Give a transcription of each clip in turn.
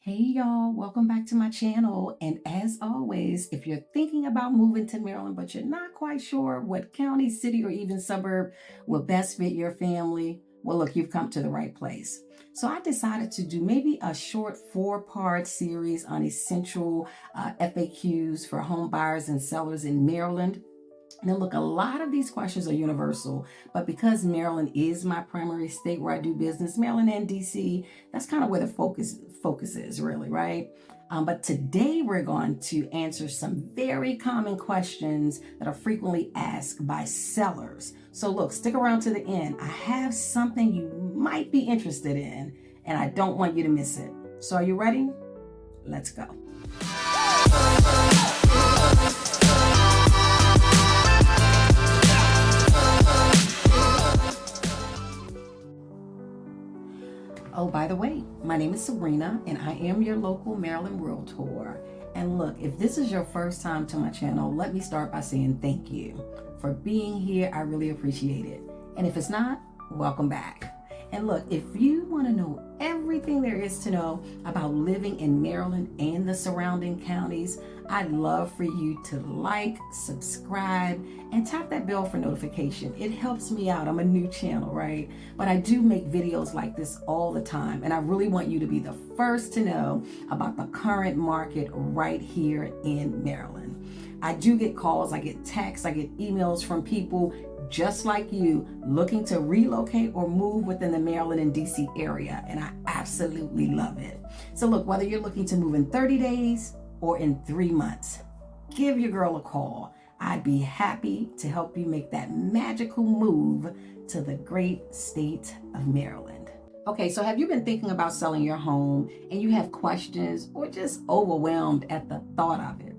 Hey y'all, welcome back to my channel. And as always, if you're thinking about moving to Maryland, but you're not quite sure what county, city, or even suburb will best fit your family, well, look, you've come to the right place. So I decided to do maybe a short 4-part series on essential FAQs for home buyers and sellers in Maryland. Now, look, a lot of these questions are universal, but because Maryland is my primary state where I do business, Maryland and DC, that's kind of where the focus is really, right? But today we're going to answer some very common questions that are frequently asked by sellers. So look, stick around to the end. I have something you might be interested in, and I don't want you to miss it. So are you ready? Let's go. Oh, by the way, my name is Sabrina, and I am your local Maryland Realtor. And look, if this is your first time to my channel, let me start by saying thank you for being here. I really appreciate it. And if it's not, welcome back. And look, if you want to know everything there is to know about living in Maryland and the surrounding counties, I'd love for you to like, subscribe, and tap that bell for notification. It helps me out. I'm a new channel, right? But I do make videos like this all the time, and I really want you to be the first to know about the current market right here in Maryland. I do get calls, I get texts, I get emails from people just like you looking to relocate or move within the Maryland and DC area, and I absolutely love it. So look, whether you're looking to move in 30 days or in 3 months, give your girl a call. I'd be happy to help you make that magical move to the great state of Maryland. Okay, so have you been thinking about selling your home and you have questions or just overwhelmed at the thought of it?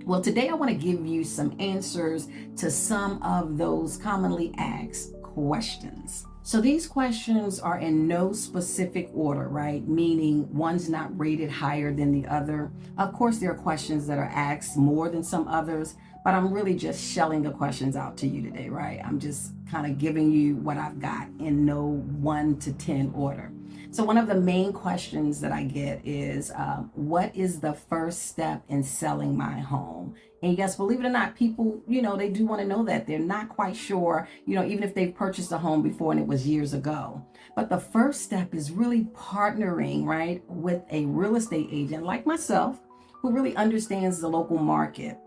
Well, today I want to give you some answers to some of those commonly asked questions. So these questions are in no specific order, right? Meaning one's not rated higher than the other. Of course, there are questions that are asked more than some others, but I'm really just shelling the questions out to you today, right? I'm just kind of giving you what I've got in no 1 to 10 order. So one of the main questions that I get is, what is the first step in selling my home? And yes, believe it or not, people, they do want to know that. They're not quite sure, even if they've purchased a home before and it was years ago. But the first step is really partnering, right, with a real estate agent like myself who really understands the local market.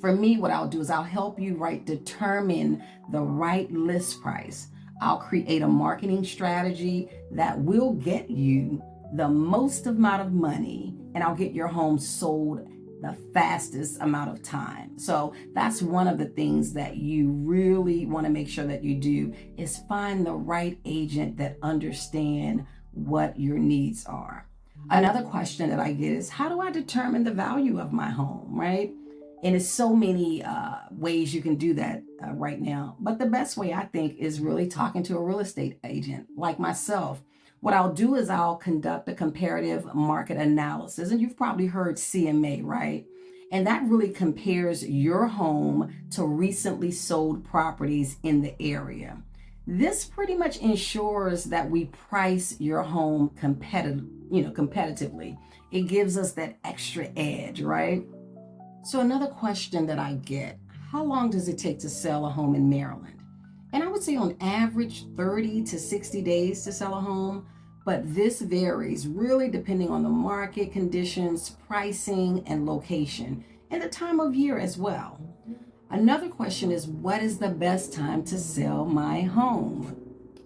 For me, what I'll do is I'll help you, right, determine the right list price. I'll create a marketing strategy that will get you the most amount of money, and I'll get your home sold the fastest amount of time. So that's one of the things that you really want to make sure that you do is find the right agent that understand what your needs are. Another question that I get is, how do I determine the value of my home, right? And it's so many ways you can do that right now. But the best way, I think, is really talking to a real estate agent like myself. What I'll do is I'll conduct a comparative market analysis. And you've probably heard CMA, right? And that really compares your home to recently sold properties in the area. This pretty much ensures that we price your home competitively. It gives us that extra edge, right? So another question that I get, how long does it take to sell a home in Maryland? And I would say on average 30 to 60 days to sell a home, but this varies really depending on the market conditions, pricing, and location, and the time of year as well. Another question is, what is the best time to sell my home?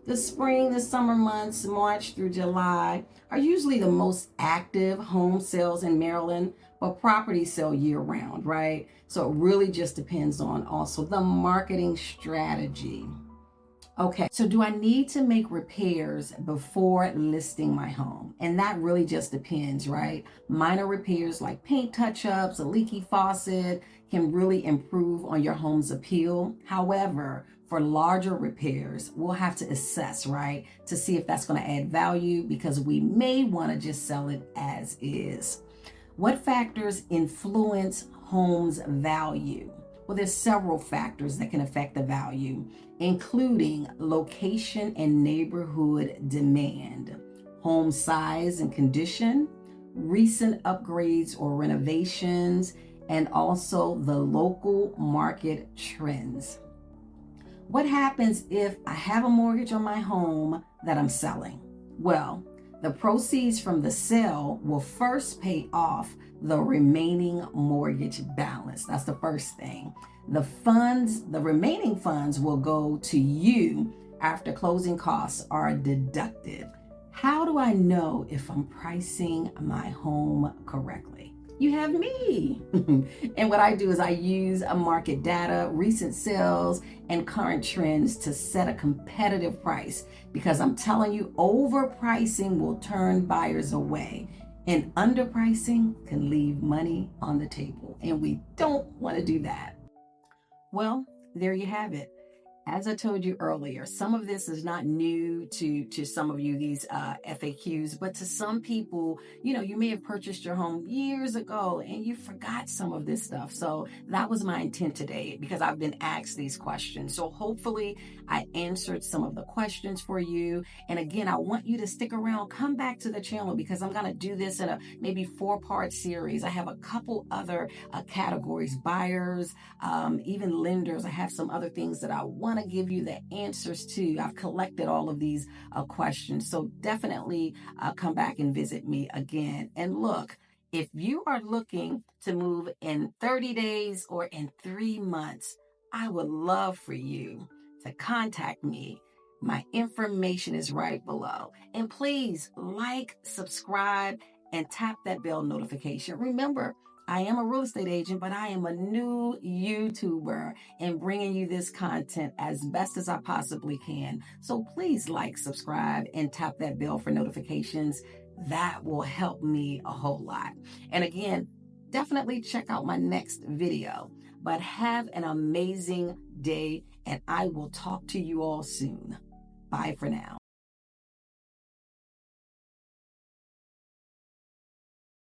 The spring, the summer months, March through July, are usually the most active home sales in Maryland, but properties sell year round, right? So it really just depends on also the marketing strategy. Okay, so do I need to make repairs before listing my home? And that really just depends, right? Minor repairs like paint touch-ups, a leaky faucet can really improve on your home's appeal. However, for larger repairs, we'll have to assess, right, to see if that's going to add value, because we may want to just sell it as is. What factors influence home's value? Well, there's several factors that can affect the value, including location and neighborhood demand, home size and condition, recent upgrades or renovations, and also the local market trends. What happens if I have a mortgage on my home that I'm selling? Well, the proceeds from the sale will first pay off the remaining mortgage balance. That's the first thing. The remaining funds will go to you after closing costs are deducted. How do I know if I'm pricing my home correctly? You have me. And what I do is I use a market data, recent sales, and current trends to set a competitive price, because I'm telling you, overpricing will turn buyers away and underpricing can leave money on the table. And we don't want to do that. Well, there you have it. As I told you earlier, some of this is not new to some of you, these FAQs, but to some people, you may have purchased your home years ago and you forgot some of this stuff. So that was my intent today, because I've been asked these questions. So hopefully I answered some of the questions for you. And again, I want you to stick around, come back to the channel, because I'm going to do this in a maybe 4-part series. I have a couple other categories, buyers, even lenders. I have some other things that I want to give you the answers to. I've collected all of these questions. So definitely come back and visit me again. And look, if you are looking to move in 30 days or in 3 months, I would love for you to contact me. My information is right below. And please like, subscribe, and tap that bell notification. Remember, I am a real estate agent, but I am a new YouTuber and bringing you this content as best as I possibly can. So please like, subscribe, and tap that bell for notifications. That will help me a whole lot. And again, definitely check out my next video. But have an amazing day, and I will talk to you all soon. Bye for now.